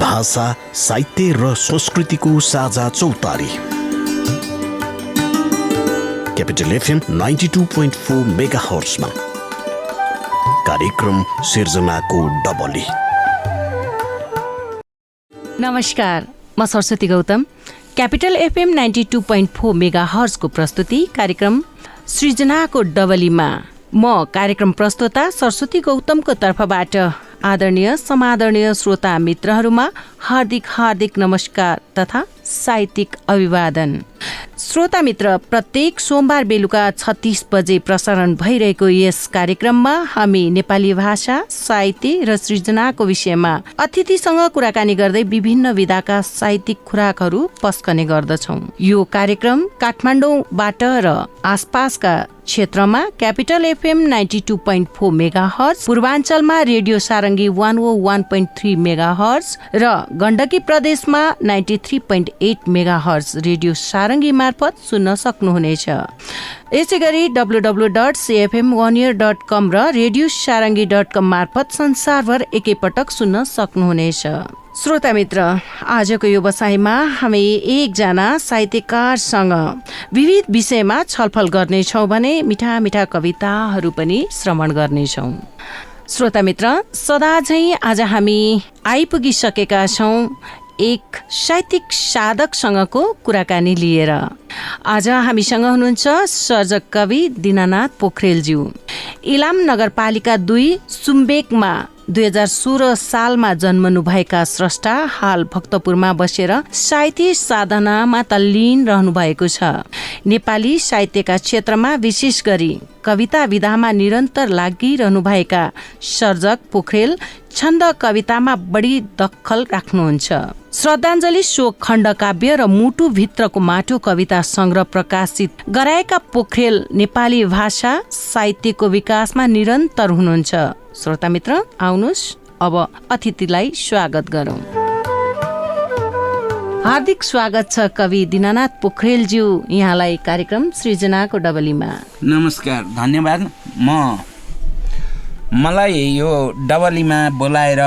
भाषा, साहित्य र संस्कृतिको साझा चौतारी। क्यापिटल एफएम 92.4 मेगाहर्ट्जमा कार्यक्रम सिर्जनाको डबली। नमस्कार, म सरस्वती गौतम। क्यापिटल एफएम 92.4 मेगाहर्ट्जको प्रस्तुति कार्यक्रम सृजनाको डबलीमा म कार्यक्रम प्रस्तोता सरस्वती गौतमको तर्फबाट आदरणीय समादरणीय श्रोता मित्रहरूमा हार्दिक नमस्कार तथा साहित्यिक अभिवादन। श्रोता मित्र, प्रत्येक सोमबार बेलुका 36 बजे प्रसारण भइरहेको यस कार्यक्रममा हामी नेपाली भाषा, साहित्य र सृजनाको विषयमा अतिथिसँग कुराकानी गर्दै विभिन्न विधाका साहित्यिक खुराकहरू पस्कने गर्दछौँ। यो कार्यक्रम काठमाडौँबाट र आसपासका क्षेत्रमा क्यापिटल एफएम 92.4 मेगाहर्ट्ज, पूर्वाञ्चलमा रेडियो सारङ्गी 101.3 मेगाहर्ट्ज र गण्डकी प्रदेशमा 93.8 मेगाहर्ट्ज रेडियो सारङ्गी मार्फत सुन्न सक्नुहुनेछ। यसै गरी www.cfm1year.com र रेडियो सारङ्गी.com मार्फत संसारभर एकैपटक सुन्न सक्नुहुनेछ। श्रोता मित्र, आजको यो बसाइमा हामी एकजना साहित्यकारसँग विविध विषयमा छलफल गर्नेछौँ भने मिठा मिठा कविताहरू पनि श्रवण गर्नेछौँ। श्रोता मित्र, सदा झैँ आज हामी आइपुगिसकेका छौँ एक साहित्यिक साधकसँगको कुराकानी लिएर। आज हामीसँग हुनुहुन्छ सर्जक कवि दीनानाथ पोखरेलज्यू। इलाम नगरपालिका 2 सुम्बेकमा 2016 सालमा जन्मनुभएका स्रष्टा हाल भक्तपुरमा बसेर साहित्य साधनामा तल्लीन रहनु भएको छ। नेपाली साहित्यका क्षेत्रमा विशेष गरी कविता विधामा निरन्तर लागिरहनुभएका सर्जक पोखरेल छन्द कवितामा बढी दखल राख्नुहुन्छ। श्रद्धाञ्जली शोक खण्डकाव्य र मुटु भित्रको माटो कविता संग्रह प्रकाशित गराएका पोखरेल नेपाली भाषा साहित्यको विकासमा निरन्तर हुनुहुन्छ। श्रोता मित्र, आउनुहोस् अब अतिथिलाई स्वागत गरौँ। हार्दिक स्वागत छ कवि दीनानाथ पोखरेलज्यू, यहाँलाई कार्यक्रम सृजनाको डबलीमा। नमस्कार, धन्यवाद। मलाई यो डबलीमा बोलाएर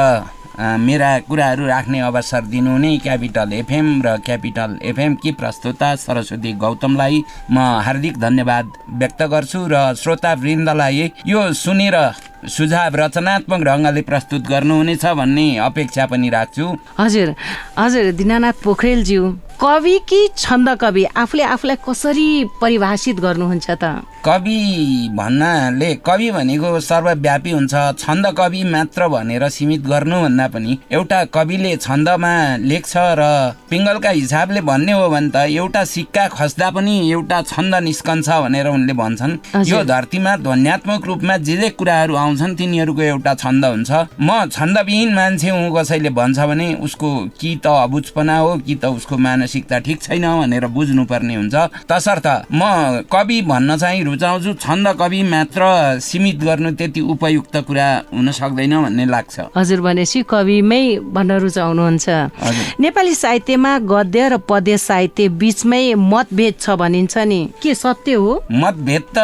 मेरा कुराहरू राख्ने अवसर दिनुहुने क्यापिटल एफएम र क्यापिटल एफएम की प्रस्तोता सरस्वती गौतमलाई म हार्दिक धन्यवाद व्यक्त गर्छु र श्रोतावृन्दलाई यो सुनेर सुझाव रचनात्मक ढङ्गले प्रस्तुत गर्नुहुनेछ भन्ने अपेक्षा पनि राख्छु। हजुर दीनानाथ पोखरेलज्यू, कवि कि छन्द कवि, आफूलाई कसरी परिभाषित गर्नुहुन्छ त? कवि भन्नाले कवि भनेको सर्वव्यापी हुन्छ। छन्द कवि मात्र भनेर सीमित गर्नुभन्दा पनि एउटा कविले छन्दमा लेख्छ र पिङ्गलका हिसाबले भन्ने हो भने त एउटा सिक्का खस्दा पनि एउटा छन्द निस्कन्छ भनेर उनले भन्छन्। यो धरतीमा ध्वन्यात्मक रूपमा जे कुराहरू आउँछन् तिनीहरूको एउटा छन्द हुन्छ। म छन्दविहीन मान्छे हुँ कसैले भन्छ भने उसको कि त अबुझपना हो कि त उसको मानसिकता ठिक छैन भनेर बुझ्नुपर्ने हुन्छ। तसर्थ म कवि भन्न चाहिँ रुचाउँछु। छन्द कवि मात्र सीमित गर्नु त्यति उपयुक्त कुरा हुन सक्दैन भन्ने लाग्छ। हजुर भनेपछि कविमै भन्न रुचाउनुहुन्छ। नेपाली साहित्यमा गद्य र पद्य साहित्य बीचमै मतभेद छ भनिन्छ नि, के सत्य हो? मतभेद त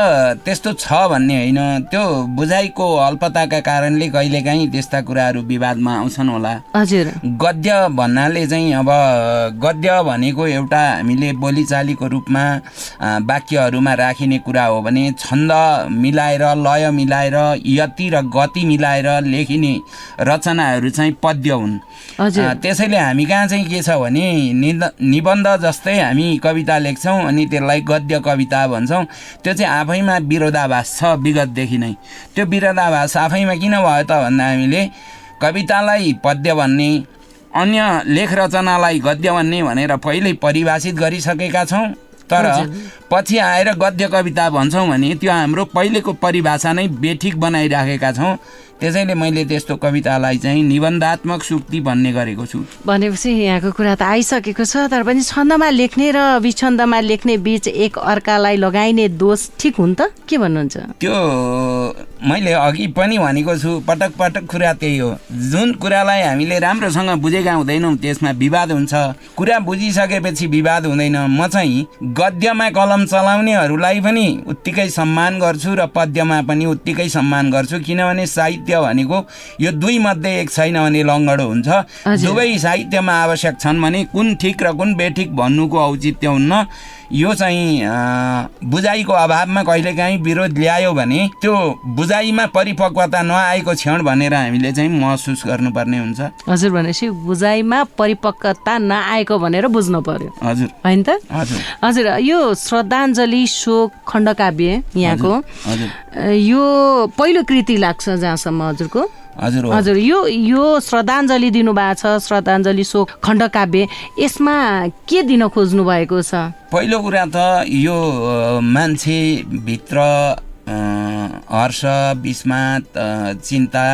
त्यस्तो छ भन्ने होइन, त्यो बुझाइको अल्पताका कारणले कहिलेकाहीँ त्यस्ता कुराहरू विवादमा आउँछन् होला। हजुर, गद्य भन्नाले चाहिँ अब गद्य भनेको एउटा हामीले बोलीचालीको रूपमा वाक्यहरूमा राखिने कुरा हो भने छन्द मिलाएर, लय मिलाएर, यति र गति मिलाएर लेखिने रचनाहरू चाहिँ पद्य हुन्। त्यसैले हामी कहाँ चाहिँ के छ भने निबन्ध जस्तै हामी कविता लेख्छौँ अनि त्यसलाई गद्य कविता भन्छौँ। त्यो चाहिँ आफैमा विरोधाभास छ विगतदेखि नै। त्यो विरोधाभास आफैमा किन भयो त भन्दा हामीले कवितालाई पद्य भन्ने, अन्य लेख रचनालाई गद्य भन्ने भनेर पहिल्यै परिभाषित गरिसकेका छौँ। तर पछि आएर गद्य कविता भन्छौँ भने त्यो हाम्रो पहिलेको परिभाषा नै बेठिक बनाइराखेका छौँ। त्यसैले मैले त्यस्तो कवितालाई चाहिँ निबन्धात्मक सुक्ति भन्ने गरेको छु। भनेपछि यहाँको कुरा त आइसकेको छ, तर पनि छन्दमा लेख्ने र विछन्दमा लेख्ने बीच एक अर्कालाई लगाइने दोष ठिक हुन् त, के भन्नुहुन्छ? त्यो मैले अघि पनि भनेको छु, पटक पटक कुरा त्यही हो। जुन कुरालाई हामीले राम्रोसँग बुझेका हुँदैनौँ त्यसमा विवाद हुन्छ। कुरा बुझिसकेपछि विवाद हुँदैन। म चाहिँ गद्यमा कलम चलाउनेहरूलाई पनि उत्तिकै सम्मान गर्छु र पद्यमा पनि उत्तिकै सम्मान गर्छु, किनभने साहित्य साहित्य भनेको यो दुई मध्ये एक छैन भने लङ्गडो हुन्छ। दुवै साहित्यमा आवश्यक छन् भने कुन ठिक र कुन बेठिक भन्नुको औचित्य हुन्न। यो चाहिँ बुझाइको अभावमा कहिलेकाहीँ विरोध ल्यायो भने त्यो बुझाइमा परिपक्वता नआएको क्षण भनेर हामीले चाहिँ महसुस गर्नुपर्ने हुन्छ। हजुर, भनेपछि बुझाइमा परिपक्वता नआएको भनेर बुझ्नु पर्यो। हजुर, होइन त? हजुर हजुर, यो श्रद्धाञ्जली शोक खण्डकाव्य यहाँको यो पहिलो कृति लाग्छ जहाँसम्म हजुरको? हजुर, यो श्रद्धाञ्जली दिनुभएको छ, श्रद्धाञ्जली शोक खण्डकाव्य, यसमा के दिन खोज्नु भएको छ? पहिलो कुरा त यो मान्छेभित्र हर्ष, विस्मात, चिन्ता,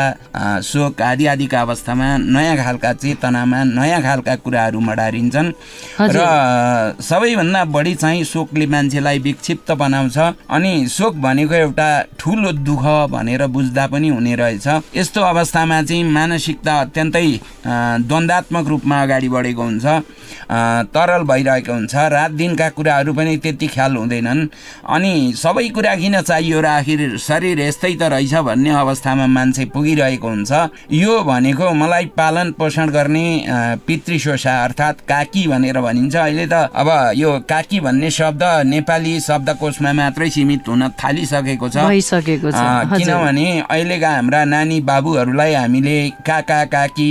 शोक आदि आदिका अवस्थामा नयाँ खालका चेतनामा नयाँ खालका कुराहरू मडारिन्छन् र सबैभन्दा बढी चाहिँ शोकले मान्छेलाई विक्षिप्त बनाउँछ। अनि शोक भनेको एउटा ठुलो दुःख भनेर बुझ्दा पनि हुने रहेछ। यस्तो अवस्थामा चाहिँ मानसिकता अत्यन्तै द्वन्द्वात्मक रूपमा अगाडि बढेको हुन्छ, तरल भइरहेको हुन्छ, रात दिनका कुराहरू पनि त्यति ख्याल हुँदैनन्। अनि सबै कुरा किन चाहियो र आखिर शरीर यस्तै त रहेछ भन्ने अवस्थामा मान्छे पुगिरहेको हुन्छ। यो भनेको मलाई पालन पोषण गर्ने पितृशोषा अर्थात् काकी भनेर भनिन्छ। अहिले त अब यो काकी भन्ने शब्द नेपाली शब्दकोशमा मात्रै सीमित हुन थालिसकेको छ, किनभने अहिलेका हाम्रा नानी बाबुहरूलाई हामीले काका काकी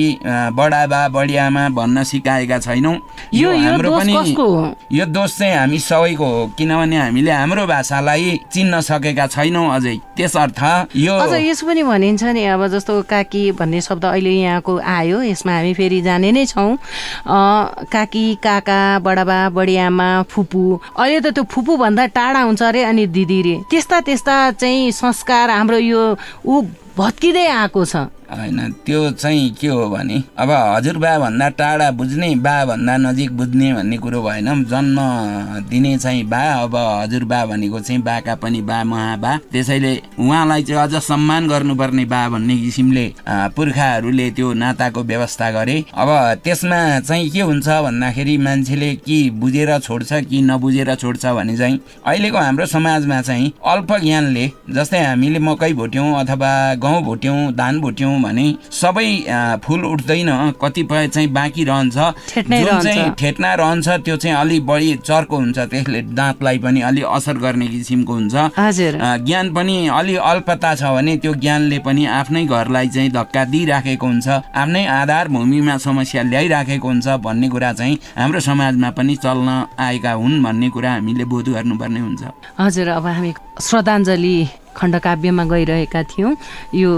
बडाबा बडियामा भन्न सिकाएका छैनौँ। यो हाम्रो पनि यो दोष चाहिँ हामी सबैको हो, किनभने हामीले हाम्रो भाषालाई चिन्न सकेका छैनौँ अझै। त्यसर्थ यो यसो पनि भनिन्छ नि, अब जस्तो काकी भन्ने शब्द अहिले यहाँको आयो, यसमा हामी फेरि जाने नै छौँ। काकी, काका, बडाबा, बडियामा, फुपू, अहिले त त्यो फुपू भन्दा टाढा हुन्छ अरे, अनि दिदी रे, त्यस्ता चाहिँ संस्कार हाम्रो यो भत्किँदै आएको छ। होइन, त्यो चाहिँ के हो भने अब हजुरबा भन्दा टाढा बुझ्ने, बा भन्दा नजिक बुझ्ने भन्ने कुरो भएन। जन्म दिने चाहिँ बा, अब हजुरबा भनेको चाहिँ बाका पनि बा, महाबा, त्यसैले उहाँलाई चाहिँ अझ सम्मान गर्नुपर्ने बा भन्ने किसिमले पुर्खाहरूले त्यो नाताको व्यवस्था गरे। अब त्यसमा चाहिँ के हुन्छ भन्दाखेरि मान्छेले कि बुझेर छोड्छ कि नबुझेर छोड्छ भने चाहिँ अहिलेको हाम्रो समाजमा चाहिँ अल्प ज्ञानले, जस्तै हामीले मकै भुट्यौँ अथवा गहुँ भुट्यौँ, धान भुट्यौँ भने सबै फुल उठ्दैन, कतिपय चाहिँ बाँकी रहन्छ, जुन चाहिँ ठेट्ना रहन्छ त्यो चाहिँ अलि बढी चर्को हुन्छ, त्यसले दाँतलाई पनि अलि असर गर्ने किसिमको हुन्छ। ज्ञान पनि अलि अल्पता छ भने त्यो ज्ञानले पनि आफ्नै घरलाई चाहिँ धक्का दिइराखेको हुन्छ, आफ्नै आधार भूमिमा समस्या ल्याइराखेको हुन्छ भन्ने कुरा चाहिँ हाम्रो समाजमा पनि चल्न आएका हुन् भन्ने कुरा हामीले बोध गर्नुपर्ने हुन्छ। हजुर, अब हामी श्रद्धाञ्जली खण्डकाव्यमा गइरहेका थियौँ। यो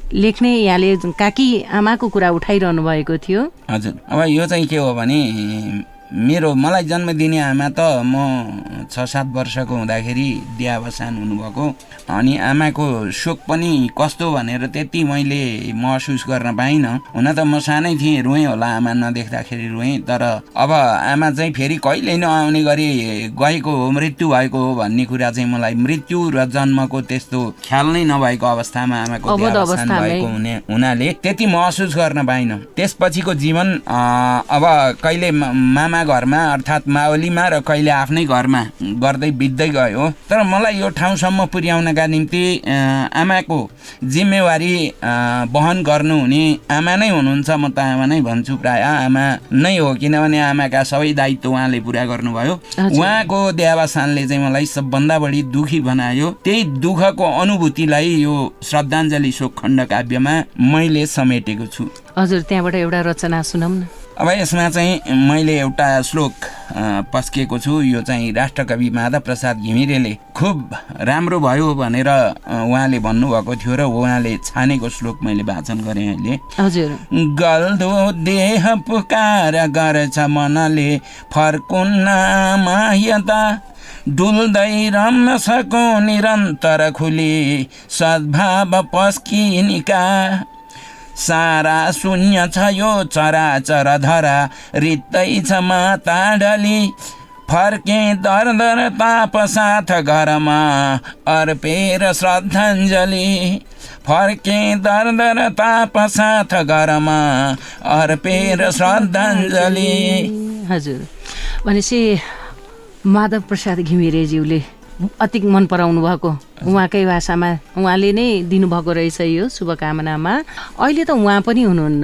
लेख्ने यहाँले काकी आमाको कुरा उठाइरहनु भएको थियो। हजुर, अब यो चाहिँ के हो भने मलाई जन्म दिने आमा त म 6-7 वर्षको हुँदाखेरि देहावसान हुनुभएको। अनि आमाको शोक पनि कस्तो भनेर त्यति मैले महसुस गर्न पाइनँ। हुन त म सानै थिएँ, रोएँ होला, आमा नदेख्दाखेरि रोएँ। तर अब आमा चाहिँ फेरि कहिल्यै नआउने गरी गएको हो, मृत्यु भएको हो भन्ने कुरा चाहिँ मलाई मृत्यु र जन्मको त्यस्तो ख्याल नै नभएको अवस्थामा आमाको देहावसान भएको हुनाले त्यति महसुस गर्न पाइनँ। त्यसपछिको जीवन अब कहिले मामा घरमा अर्थात् मावलीमा र कहिले आफ्नै घरमा गर्दै बित्दै गयो। तर मलाई यो ठाउँसम्म पुर्याउनका निम्ति आमाको जिम्मेवारी वहन गर्नुहुने आमा नै हुनुहुन्छ। म त आमा नै भन्छु, प्राय आमा नै हो, किनभने आमाका सबै दायित्व उहाँले पुरा गर्नुभयो। उहाँको देहावसानले चाहिँ मलाई सबभन्दा बढी दुखी बनायो। त्यही दुःखको अनुभूतिलाई यो श्रद्धाञ्जली शोक खण्डकाव्यमा मैले समेटेको छु। हजुर, त्यहाँबाट एउटा रचना सुनाउँ न। अब यसमा चाहिँ मैले एउटा श्लोक पस्केको छु। यो चाहिँ राष्ट्रकवि माधव प्रसाद घिमिरेले खुब राम्रो भयो भनेर उहाँले भन्नुभएको थियो र उहाँले छानेको श्लोक मैले वाचन गरेँ अहिले। हजुर। गल्दो देह पुकार गर्छ मनले फर्कुन्न माह्यता, डुल्दै रम्न सको निरन्तर खुली सद्भाव पस्किनिका, सारा शून्य छ यो चराचर धरा रित्तै छ माता डली, फर्के दर दर ताप साथ घरमा अर्पेर श्रद्धाञ्जली, फर्के दर दर ताप साथ घरमा अर्पेर श्रद्धाञ्जली। हजुर, भनेपछि माधव प्रसाद घिमिरेज्यूले अति मन पराउनु भएको उहाँकै भाषामा उहाँले नै दिनुभएको रहेछ यो शुभकामनामा। अहिले त उहाँ पनि हुनुहुन्न।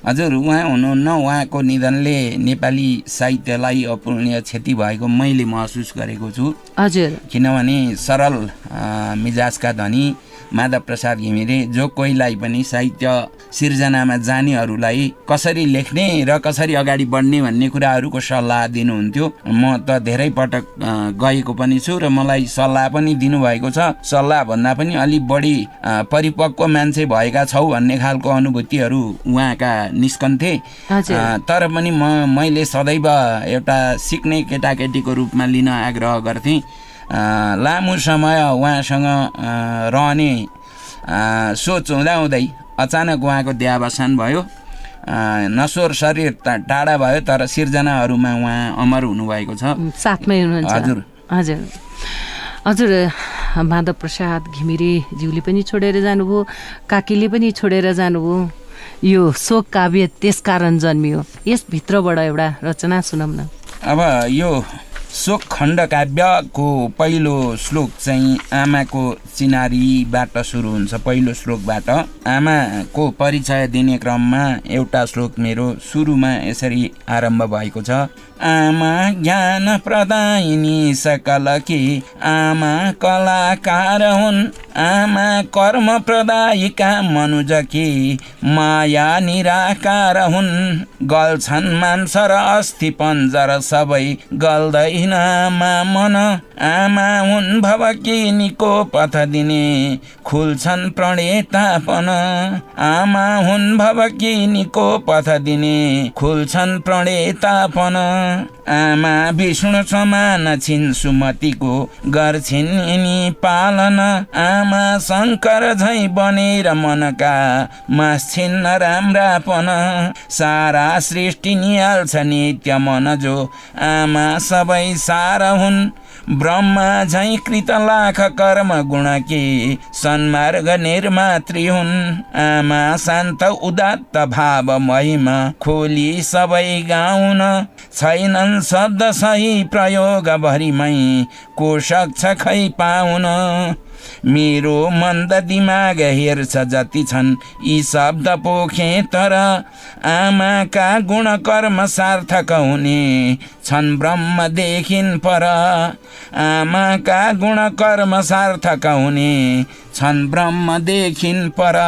हजुर, उहाँ हुनुहुन्न। उहाँको निधनले नेपाली साहित्यलाई अपूर्णीय क्षति भएको मैले महसुस गरेको छु। हजुर, किनभने सरल मिजाजका धनी माधव प्रसाद घिमिरे जो कोहीलाई पनि साहित्य सिर्जनामा जानेहरूलाई कसरी लेख्ने र कसरी अगाडि बढ्ने भन्ने कुराहरूको सल्लाह दिनुहुन्थ्यो। म त धेरै पटक गएको पनि छु र मलाई सल्लाह पनि दिनुभएको छ। सल्लाह भन्दा पनि अलिक बढी परिपक्व मान्छे भएका छौ भन्ने खालको अनुभूतिहरू उहाँका निस्कन्थे। तर पनि मैले सदैव एउटा सिक्ने केटाकेटीको रूपमा लिन आग्रह गर्थेँ। लामो समय उहाँसँग रहने सोच हुँदाहुँदै अचानक उहाँको देहावसान भयो। नश्वर शरीर टाढा भयो, तर सिर्जनाहरूमा उहाँ अमर हुनुभएको छ। साथमै हुनुहुन्छ। हजुर हजुर हजुर माधव प्रसाद घिमिरेज्यूले पनि छोडेर जानुभयो, काकीले पनि छोडेर जानुभयो। यो शोक काव्य त्यसकारण जन्मियो। यसभित्रबाट एउटा रचना सुनौँ न। अब यो शोक खण्ड काव्यको पहिलो श्लोक चाहिँ आमाको चिनारीबाट सुरु हुन्छ। पहिलो श्लोकबाट आमाको परिचय दिने क्रममा एउटा श्लोक मेरो सुरुमा यसरी आरम्भ भएको छ। आमा ज्ञान प्रदायिनी सकलकी, आमा कलाकार हुन्, आमा कर्म प्रदायिका मनुजकी, माया निराकार हुन्, गल्छन् मांस र अस्ति पञ्जर सबै, गल्दैन आमा मन, आमा हुन् भवकिनीको पथ दिने, खुल्छन् प्रणेतापन, आमा हुन् भवकिनीको पथ दिने, खुल्छन् प्रणेतापन, आमा विष्णु समान छिन् सुमतिको, गर्छिन् यिनी पालन, आमा शङ्कर झैँ बनेर मनका, मास्छिन् राम्रापन, सारा सृष्टि निहाल्छ नित्य मन जो, आमा सबै सार हुन्, ब्रह्मा झैँ कृत लाख कर्म गुणकी, सन्मार्ग निर्मात्री हुन्, आमा शान्त उदात्त भाव महिमा, खोली सबै गाउन, छैनन् शब्द सही प्रयोग भरिमै, को सक्छ खै पाउन, मेरो मन्द दिमाग हेर्छ जति छन् यी शब्द पोखे, तर आमाका गुण कर्म सार्थक हुने छन् ब्रह्मदेखिन् पर, आमाका गुण कर्म सार्थक हुने छन् ब्रह्मदेखिन् पर,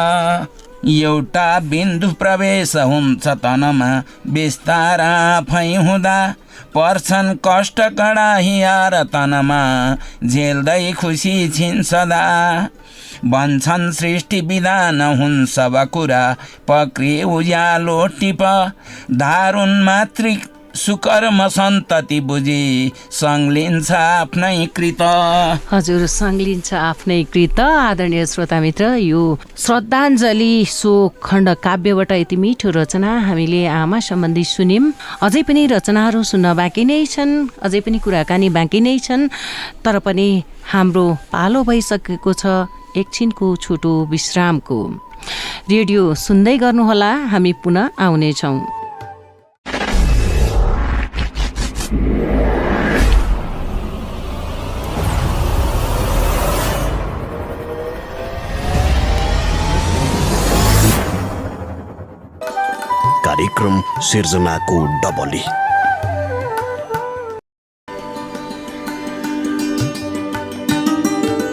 एउटा बिन्दु प्रवेश हुन्छ तनमा, बिस्तार आफै हुँदा, पर्छन् कष्ट कडाहियार तनमा, झेल्दै खुसी छिन् सदा, भन्छन् सृष्टि विधान हुन् सब कुरा, पक्रे उज्यालो टिप, दारुण मातृ सुकर्म सन्तति बुझी, सङ्लिन्छ आफ्नै कृत। हजुर, सङ्लिन्छ आफ्नै कृत। आदरणीय श्रोता मित्र, यो श्रद्धाञ्जली शोक खण्ड काव्यबाट यति मिठो रचना हामीले आमा सम्बन्धी सुन्यौँ। अझै पनि रचनाहरू सुन्न बाँकी नै छन्, अझै पनि कुराकानी बाँकी नै छन्, तर पनि हाम्रो पालो भइसकेको छ एकछिनको छोटो विश्रामको। रेडियो सुन्दै गर्नुहोला, हामी पुनः आउनेछौँ। कार्यक्रम सिर्जनाको डबली।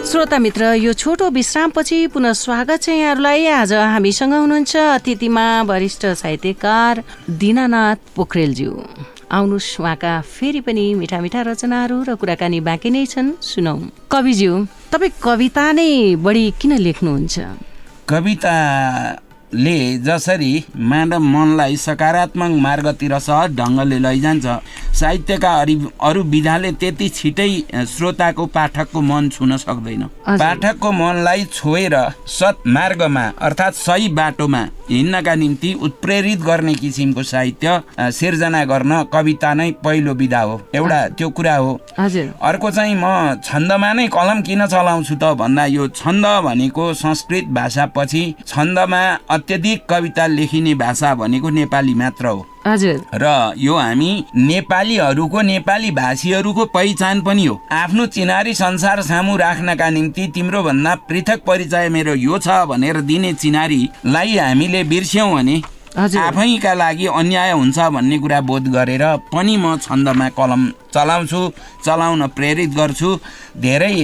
श्रोता मित्र, यो छोटो विश्रामपछि पुनः स्वागत छ यहाँहरूलाई। आज हामीसँग हुनुहुन्छ अतिथिमा वरिष्ठ साहित्यकार दीनानाथ पोखरेलज्यू। आउनुहोस्, उहाँका फेरि पनि मिठा मिठा रचनाहरू र कुराकानी बाँकी नै छन्, सुनौ। कविज्यू, तपाईँ कविता नै बढी किन लेख्नुहुन्छ? कविताले जसरी मानव मनलाई सकारात्मक मार्गतिर सहज ढङ्गले लैजान्छ, साहित्यका अरू विधाले त्यति छिटै श्रोताको पाठकको मन छुन सक्दैन। पाठकको मनलाई छोएर सत्मार्गमा अर्थात् सही बाटोमा हिँड्नका निम्ति उत्प्रेरित गर्ने किसिमको साहित्य सिर्जना गर्न कविता नै पहिलो विधा हो। एउटा त्यो कुरा हो। अर्को चाहिँ म छन्दमा नै कलम किन चलाउँछु त भन्दा, यो छन्द भनेको संस्कृत भाषापछि छन्दमा अत्यधिक कविता लेखिने भाषा भनेको नेपाली मात्र हो। हजुर र यो हामी नेपालीहरूको नेपाली भाषीहरूको पहिचान पनि हो। आफ्नो चिनारी संसार सामु राख्नका निम्ति तिम्रो भन्दा पृथक परिचय मेरो यो छ भनेर दिने चिनारीलाई हामीले बिर्स्यौँ भने आफैका लागि अन्याय हुन्छ भन्ने कुरा बोध गरेर पनि म छन्दमा कलम चलाउन प्रेरित गर्छु। धेरै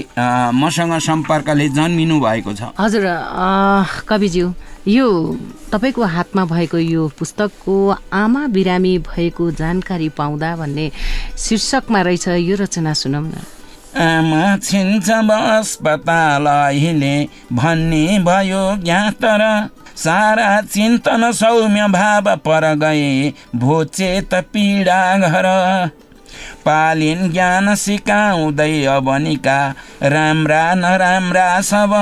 मसँग सम्पर्कले जन्मिनु भएको छ। हजुर कविज्यू, यो तपाईँको हातमा भएको यो पुस्तकको आमा बिरामी भएको जानकारी पाउँदा भन्ने शीर्षकमा रहेछ, यो रचना सुनौँ न। आमा छिन्छ अस्पताल अहिले भन्ने भयो ज्ञात र सारा चिन्तन सौम्य भाव पर गए भोचेत पीडा घर पालिन ज्ञान सिकाउँदै अबनिका राम्रा नराम्रा सब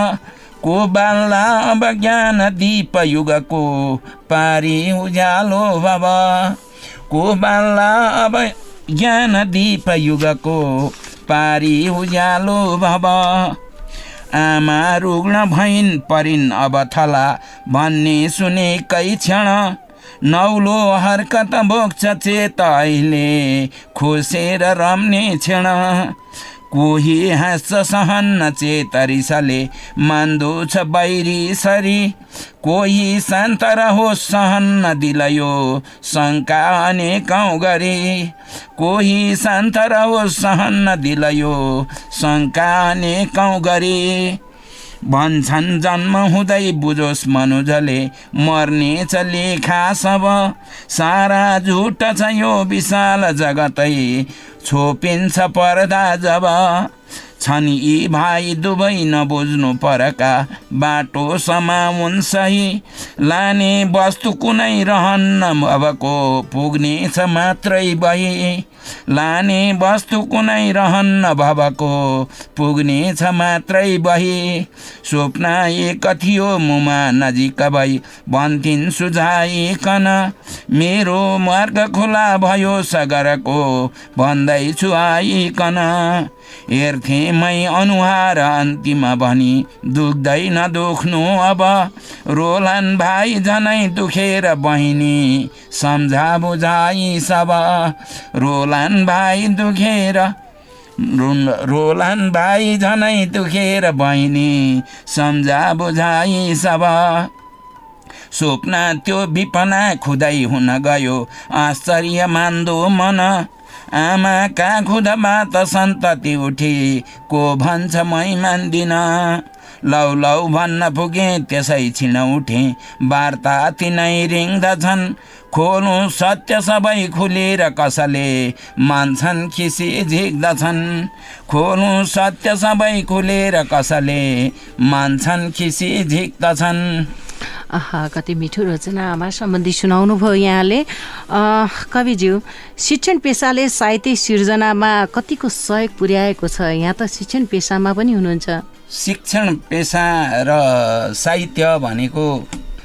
को बाल्ला अब ज्ञान दीप युगको पारी उज्यालो भव को बाल्ला अब ज्ञान दीप युगको पारी उज्यालो भव आमा रुग्ण भइन् परिन् अब थला भन्ने सुनेकै क्षण नौलो हरकत बोक्छ चेत अहिले खोसेर रम्ने क्षण कोही हाँस्छ सहन्न चेतरिसले मान्दो छ बैरी सरी कोही शान्त रहोस् सहन्न दिलयो शङ्का अनेकौँ गरी कोही शान्त रहोस् सहन्न दिलयो शङ्का अनेकौँ गरी भन्छन् जन्म हुँदै बुझोस् मनुजले मर्नेछ लेखा सब सारा झुट छ यो विशाल जगतै छोपिन्छ पर्दा जब छन् यी भाइ दुवै नबुझ्नु परका बाटो समाउन् सही लाने वस्तु कुनै रहन्न भवको पुग्नेछ मात्रै बही लाने वस्तु कुनै रहन्न भवको पुग्नेछ मात्रै बही स्वप्न एक थियो मुमा नजिक भई भन्थिन् सुझाइकन मेरो मार्ग खुला भयो सगरको भन्दैछु आइकन हेर्थे मै अनुहार अन्तिम भनी दुख्दैन दुख्नु अब रोलान् भाइ झनै दुखेर बहिनी सम्झा बुझाइ सब रोलान् भाइ दुखेर रोलान् भाइ झनै दुखेर बहिनी सम्झा बुझाइ सब स्वप्न त्यो विपना खुदै हुन गयो आश्चर्य मान्दो मन आमाका खुदबाट सन्तति उठी को भन्छ मै मान्दिन लौ लौ भन्न पुगे त्यसै छिन उठे वार्ता तिनै रिङ्दछन् खोल्नु सत्य सबै खुलेर कसले मान्छन् खिसी झिक्दछन् खोल्नु सत्य सबै खुलेर कसले मान्छन् खिसी झिक्दछन्। आहा, कति मिठो रचना आमा सम्बन्धी सुनाउनु भयो यहाँले। कविज्यू, शिक्षण पेसाले साहित्य सिर्जनामा कतिको सहयोग पुर्याएको छ? यहाँ त शिक्षण पेसामा पनि हुनुहुन्छ। शिक्षण पेसा र साहित्य भनेको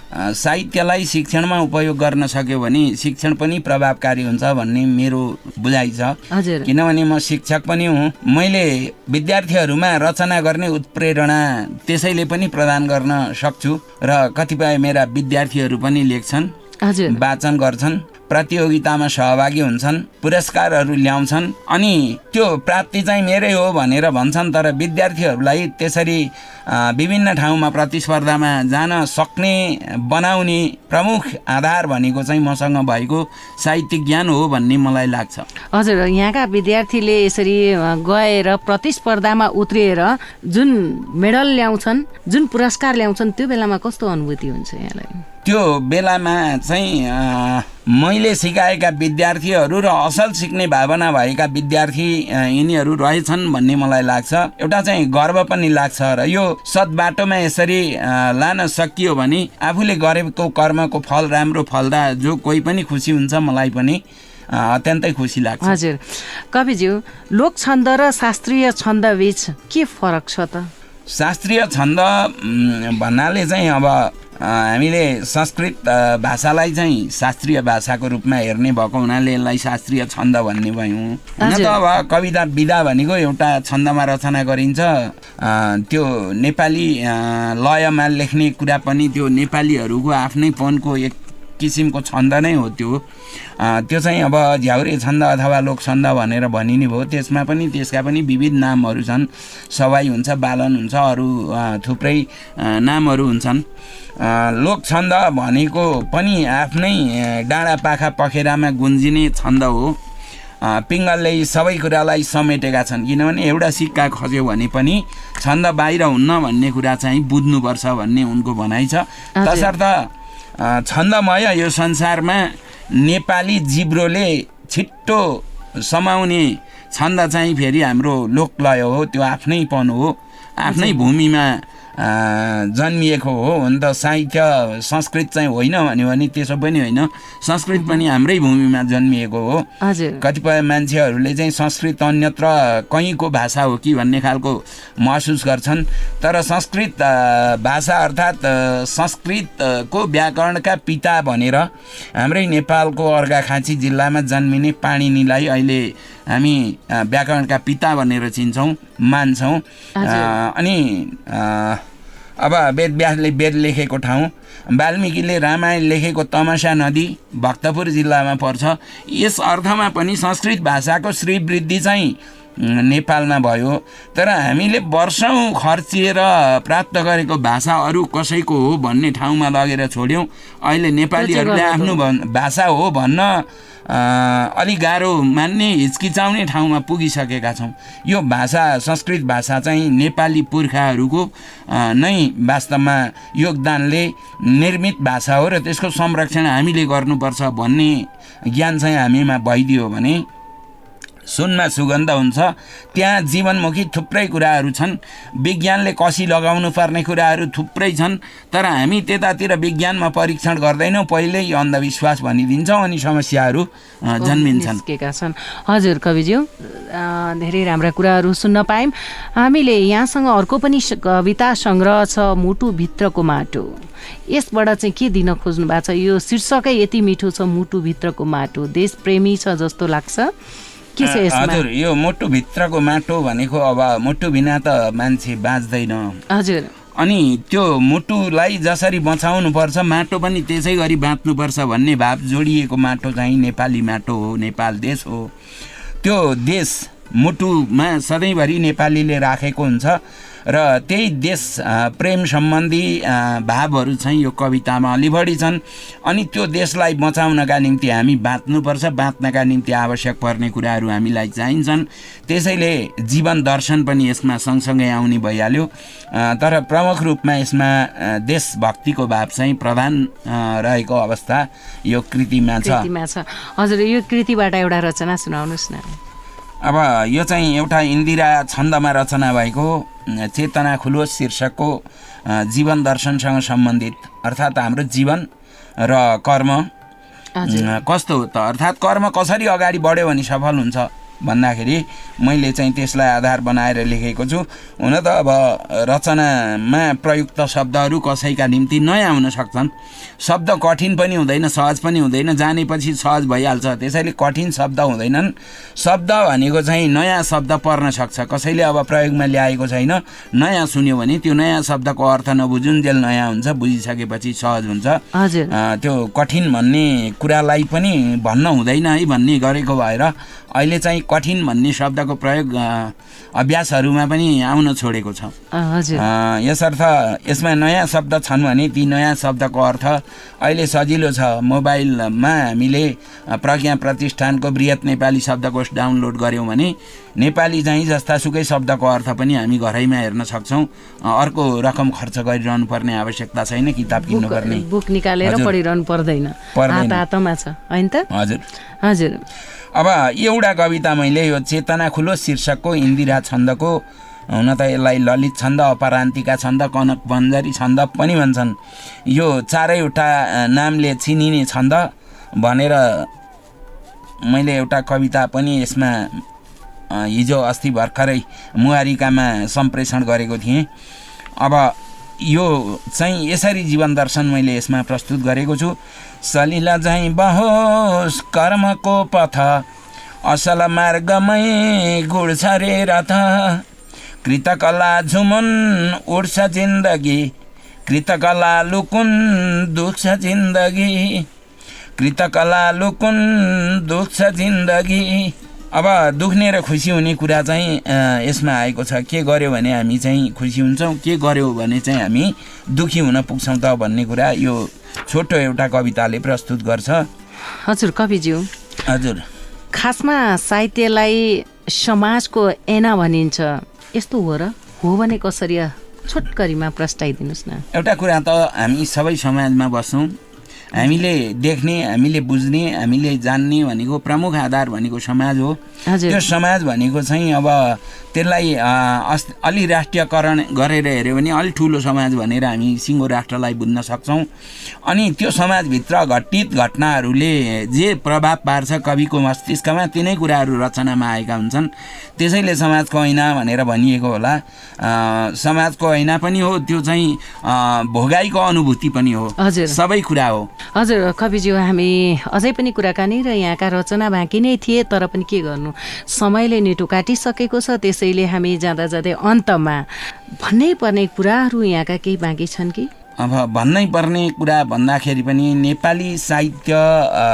साहित्यलाई शिक्षणमा उपयोग गर्न सक्यो भने शिक्षण पनि प्रभावकारी हुन्छ भन्ने मेरो बुझाइ छ। हजुर, किनभने म शिक्षक पनि हुँ। मैले विद्यार्थीहरूमा रचना गर्ने उत्प्रेरणा त्यसैले पनि प्रदान गर्न सक्छु र कतिपय मेरा विद्यार्थीहरू पनि लेख्छन्, हजुर, वाचन गर्छन्, प्रतियोगितामा सहभागी हुन्छन्, पुरस्कारहरू ल्याउँछन् अनि त्यो प्राप्ति चाहिँ मेरै हो भनेर भन्छन्। तर विद्यार्थीहरूलाई त्यसरी विभिन्न ठाउँमा प्रतिस्पर्धामा जान सक्ने बनाउने प्रमुख आधार भनेको चाहिँ मसँग भएको साहित्यिक ज्ञान हो भन्ने मलाई लाग्छ। हजुर, यहाँका विद्यार्थीले यसरी गएर प्रतिस्पर्धामा उत्रिएर जुन मेडल ल्याउँछन्, जुन पुरस्कार ल्याउँछन्, त्यो बेलामा कस्तो अनुभूति हुन्छ यहाँलाई? त्यो बेलामा चाहिँ मैले सिकाएका विद्यार्थीहरू र असल सिक्ने भावना भएका विद्यार्थी यिनीहरू रहेछन् भन्ने मलाई लाग्छ। एउटा चाहिँ गर्व पनि लाग्छ र यो सद्बाटोमा यसरी लान सकियो भने आफूले गरेको कर्मको फल राम्रो फल्दा जो कोही पनि खुसी हुन्छ, मलाई पनि अत्यन्तै खुसी लाग्छ। हजुर, कविज्यू, लोक छन्द र शास्त्रीय छन्द बीच के फरक छ त? शास्त्रीय छन्द भन्नाले चाहिँ अब हामीले संस्कृत भाषालाई चाहिँ शास्त्रीय भाषाको रूपमा हेर्ने भएको हुनाले यसलाई शास्त्रीय छन्द भन्ने भयौँ। हुन त अब कविता विधा भनेको एउटा छन्दमा रचना गरिन्छ, त्यो नेपाली लयमा लेख्ने कुरा पनि त्यो नेपालीहरूको आफ्नै पनको एक किसिमको छन्द नै हो त्यो चाहिँ अब झ्याउरे छन्द अथवा लोक छन्द भनेर भनिने भयो। त्यसमा पनि त्यसका पनि विविध नामहरू छन्। सवाई हुन्छ, बालन हुन्छ, अरू थुप्रै नामहरू हुन्छन्। लोक छन्द भनेको पनि आफ्नै डाँडा पाखा पखेरामा गुन्जिने छन्द हो। पिङ्गलले सबै कुरालाई समेटेका छन्, किनभने एउटा सिक्का खस्यो भने पनि छन्द बाहिर हुन्न भन्ने कुरा चाहिँ बुझ्नुपर्छ भन्ने उनको भनाइ छ। तसर्थ छन्दमय यो संसारमा नेपाली जिब्रोले छिट्टो समाउने छन्द चाहिँ फेरि हाम्रो लोकलय हो। त्यो आफ्नैपन हो, आफ्नै भूमिमा जन्मिएको हो। अन्त साहित्य संस्कृत चाहिँ होइन भन्यो भने त्यसो पनि होइन, संस्कृत पनि हाम्रै भूमिमा जन्मिएको हो। कतिपय मान्छेहरूले चाहिँ संस्कृत अन्यत्र कहीँको भाषा हो कि भन्ने खालको महसुस गर्छन्। तर संस्कृत भाषा अर्थात् संस्कृतको व्याकरणका पिता भनेर हाम्रै नेपालको अर्घाखाँची जिल्लामा जन्मिने पाणिनीलाई अहिले हामी व्याकरणका पिता भनेर चिन्छौँ, मान्छौँ। अनि अब वेदव्यासले वेद लेखेको ठाउँ, वाल्मिकीले रामायण लेखेको तमसा नदी भक्तपुर जिल्लामा पर्छ। यस अर्थमा पनि संस्कृत भाषाको श्रीवृद्धि चाहिँ नेपालमा भयो। तर हामीले वर्षौँ खर्चिएर प्राप्त गरेको भाषा अरू कसैको हो भन्ने ठाउँमा लगेर छोड्यौँ। अहिले नेपालीहरूले आफ्नो भाषा हो भन्न अलिक गाह्रो मान्ने, हिचकिचाउने ठाउँमा पुगिसकेका छौँ। यो भाषा संस्कृत भाषा चाहिँ नेपाली पुर्खाहरूको नै वास्तवमा योगदानले निर्मित भाषा हो र त्यसको संरक्षण हामीले गर्नुपर्छ भन्ने ज्ञान चाहिँ हामीमा भइदियो भने सुनमा सुगन्ध हुन्छ। त्यहाँ जीवनमुखी थुप्रै कुराहरू छन्। विज्ञानले कसी लगाउनु पर्ने कुराहरू थुप्रै छन्। तर हामी त्यतातिर विज्ञानमा परीक्षण गर्दैनौँ, पहिल्यै अन्धविश्वास भनिदिन्छौँ अनि समस्याहरू जन्मिन्छन्। हजुर कविज्यू, धेरै राम्रा कुराहरू सुन्न पायौँ। हामीले यहाँसँग अर्को पनि कविता सङ्ग्रह छ, मुटुभित्रको माटो। यसबाट चाहिँ के दिन खोज्नु भएको छ? यो शीर्षकै यति मिठो छ, मुटुभित्रको माटो, देशप्रेमी छ जस्तो लाग्छ। हजुर, यो मुटुभित्रको माटो भनेको अब मुटु बिना त मान्छे बाँच्दैन। हजुर। अनि त्यो मुटुलाई जसरी बचाउनुपर्छ माटो पनि त्यसै गरी बाँच्नुपर्छ भन्ने भाव जोडिएको माटो चाहिँ नेपाली माटो हो, नेपाल देश हो। त्यो देश मुटुमा सधैँभरि नेपालीले राखेको हुन्छ र त्यही देश प्रेम सम्बन्धी भावहरू चाहिँ यो कवितामा अलि बढी छन्। अनि त्यो देशलाई बचाउनका निम्ति हामी बाँच्नुपर्छ, बाँच्नका निम्ति आवश्यक पर्ने कुराहरू हामीलाई चाहिन्छन्। त्यसैले जीवन दर्शन पनि यसमा सँगसँगै आउने भइहाल्यो। तर प्रमुख रूपमा यसमा देशभक्तिको भाव चाहिँ प्रधान रहेको अवस्था यो कृतिमा छ। हजुर, यो कृतिबाट एउटा रचना सुनाउनुहोस् न। अब यो चाहिँ एउटा इन्दिरा छन्दमा रचना भएको चेतना खुलोस् शीर्षकको जीवन दर्शनसँग सम्बन्धित, अर्थात् हाम्रो जीवन र कर्म कस्तो हो त, अर्थात् कर्म कसरी अगाडि बढ्यो भने सफल हुन्छ भन्दाखेरि मैले चाहिँ त्यसलाई आधार बनाएर लेखेको छु। हुन त अब रचनामा प्रयुक्त शब्दहरू कसैका निम्ति नयाँ हुन सक्छन्। शब्द कठिन पनि हुँदैन, सहज पनि हुँदैन, जानेपछि सहज भइहाल्छ। त्यसैले कठिन शब्द हुँदैनन्। शब्द भनेको चाहिँ नयाँ शब्द पर्न सक्छ। कसैले अब प्रयोगमा ल्याएको छैन, नयाँ सुन्यो भने त्यो नयाँ शब्दको अर्थ नबुझुन्जेल नयाँ हुन्छ, बुझिसकेपछि सहज हुन्छ। त्यो कठिन भन्ने कुरालाई पनि भन्न हुँदैन है भन्ने गरेको भएर अहिले चाहिँ कठिन भन्ने शब्दको प्रयोग अभ्यासहरूमा पनि आउन छोडेको छ। यसर्थ यसमा नयाँ शब्द छन् भने ती नयाँ शब्दको अर्थ अहिले सजिलो छ। मोबाइलमा हामीले प्रज्ञा प्रतिष्ठानको बृहत नेपाली शब्दकोश डाउनलोड गऱ्यौँ भने नेपाली चाहिँ जस्तासुकै शब्दको अर्थ पनि हामी घरैमा हेर्न सक्छौँ। अर्को रकम खर्च गरिरहनु पर्ने आवश्यकता छैन, किताब किन्नुपर्ने, बुक निकालेर पढिरहनु पर्दैन, हातमा छ हैन त। हजुर हजुर। अब एउटा कविता मैले यो चेतना खुलो शीर्षकको इन्दिरा छन्दको, हुन त यसलाई ललित छन्द, अपरान्तिका छन्द, कनक बन्जरी छन्द पनि भन्छन्। यो चारैवटा नामले चिनिने छन्द भनेर मैले एउटा कविता पनि यसमा हिजो अस्ति भर्खरै मुहारिकामा सम्प्रेषण गरेको थिएँ। अब यो चाहिँ यसरी जीवन दर्शन मैले यसमा प्रस्तुत गरेको छु। सलिला झैँ बहोस् कर्मको पथ, असल मार्गमै गुड्छ रे रथ। कृतकला झुमुन उड्छ जिन्दगी, कृतकला लुकुन दुख्छ जिन्दगी। कृतकला लुकुन दुख्छ जिन्दगी। अब दुख्ने र खुसी हुने कुरा चाहिँ यसमा आएको छ। के गर्यो भने हामी चाहिँ खुसी हुन्छौँ, के गर्यो भने चाहिँ हामी दुखी हुन पुग्छौँ त भन्ने कुरा यो छोटो एउटा कविताले प्रस्तुत गर्छ। हजुर कविज्यू, हजुर, खासमा साहित्यलाई समाजको ऐना भनिन्छ, यस्तो हो र? हो भने कसरी? छोटकरीमा प्रस्ताइदिनुहोस् न। एउटा कुरा त हामी सबै समाजमा बस्छौँ, हामीले देख्ने, हामीले बुझ्ने, हामीले जान्ने भनेको प्रमुख आधार भनेको समाज हो। त्यो समाज भनेको चाहिँ अब त्यसलाई अलि राष्ट्रियकरण गरेर हेऱ्यो भने अलि ठुलो समाज भनेर हामी सिङ्गो राष्ट्रलाई बुझ्न सक्छौँ। अनि त्यो समाजभित्र घटित घटनाहरूले जे प्रभाव पार्छ कविको मस्तिष्कमा, तिनै कुराहरू रचनामा आएका हुन्छन्। त्यसैले समाजको ऐना भनेर भनिएको होला। समाजको ऐना पनि हो, त्यो चाहिँ भोगाइको अनुभूति पनि हो, सबै कुरा हो। हजुर कविज्यू, हामी अझै पनि कुराकानी र यहाँका रचना बाँकी नै थिए, तर पनि के गर्नु, समयले नेटो काटिसकेको छ। त्यसैले हामी जाँदा जाँदै अन्तमा भन्नै पर्ने कुराहरू यहाँका केही बाँकी छन् कि? अब भन्नै पर्ने कुरा भन्दाखेरि पनि नेपाली साहित्य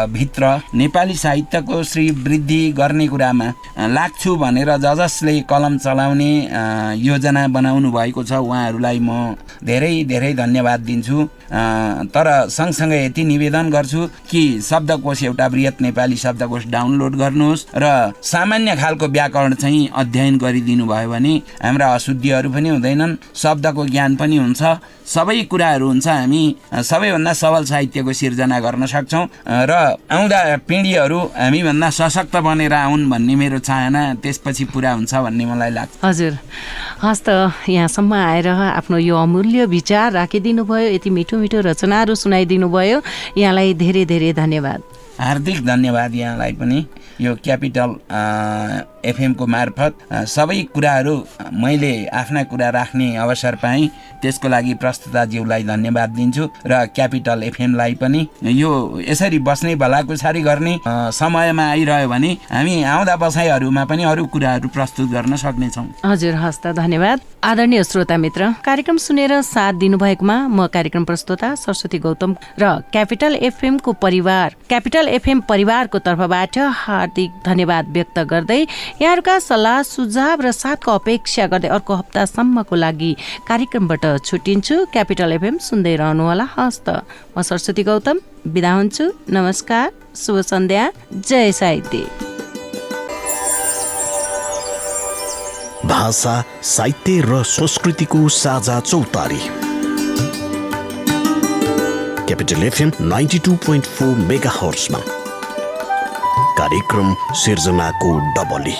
भित्र नेपाली साहित्यको श्रीवृद्धि गर्ने कुरामा लाग्छु भनेर जसले कलम चलाउने योजना बनाउनु भएको छ उहाँहरूलाई म धेरै धेरै धन्यवाद दिन्छु। तर सँगसँगै यति निवेदन गर्छु कि शब्दकोश, एउटा बृहत नेपाली शब्दकोश डाउनलोड गर्नुहोस् र सामान्य खालको व्याकरण चाहिँ अध्ययन गरिदिनु भयो भने हाम्रा अशुद्धिहरू पनि हुँदैनन्, शब्दको ज्ञान पनि हुन्छ, सबै कुराहरू हुन्छ। हामी सबैभन्दा सबल साहित्यको सिर्जना गर्न सक्छौँ र आउँदा पिँढीहरू हामीभन्दा सशक्त बनेर आउन् भन्ने मेरो चाहना त्यसपछि पुरा हुन्छ भन्ने मलाई लाग्छ। हजुर, हस् त, यहाँसम्म आएर आफ्नो यो अमूल्य विचार राखिदिनु भयो, यति मिठो मिठो रचनाहरू सुनाइदिनु भयो, यहाँलाई धेरै धेरै धन्यवाद। हार्दिक धन्यवाद यहाँलाई पनि। यो क्यापिटल एफएमको मार्फत सबै कुराहरू मैले आफ्ना कुरा राख्ने अवसर पाएँ, त्यसको लागि प्रस्तुताज्यूलाई धन्यवाद दिन्छु र क्यापिटल एफएमलाई पनि। यो यसरी बस्ने भलाकुसारी गर्ने समयमा आइरह्यो भने हामी आउँदा बसाइहरूमा पनि अरू कुराहरू प्रस्तुत गर्न सक्नेछौँ। हजुर, हस् त, धन्यवाद। आदरणीय श्रोता मित्र, कार्यक्रम सुनेर साथ दिनुभएकोमा म कार्यक्रम प्रस्तुता सरस्वती गौतम र क्यापिटल एफएमको परिवारको तर्फबाट हार्दिक धन्यवाद व्यक्त गर्दै यहाँहरूका सल्लाह सुझाव र साथको अपेक्षा गर्दै अर्को हप्तासम्मको लागि कार्यक्रमबाट छुट्टिन्छु। क्यापिटल एफएम सुन्दै रहनुहोला। हस् त, म सरस्वती गौतम बिदा हुन्छु। नमस्कार, शुभ सन्ध्या, जय साहित्य। भाषा, साहित्य र संस्कृतिको साझा चौतारी। क्यापिटल एफएम 92.4 मेगाहर्ट्जमा कार्यक्रम सिर्जनाको डबली।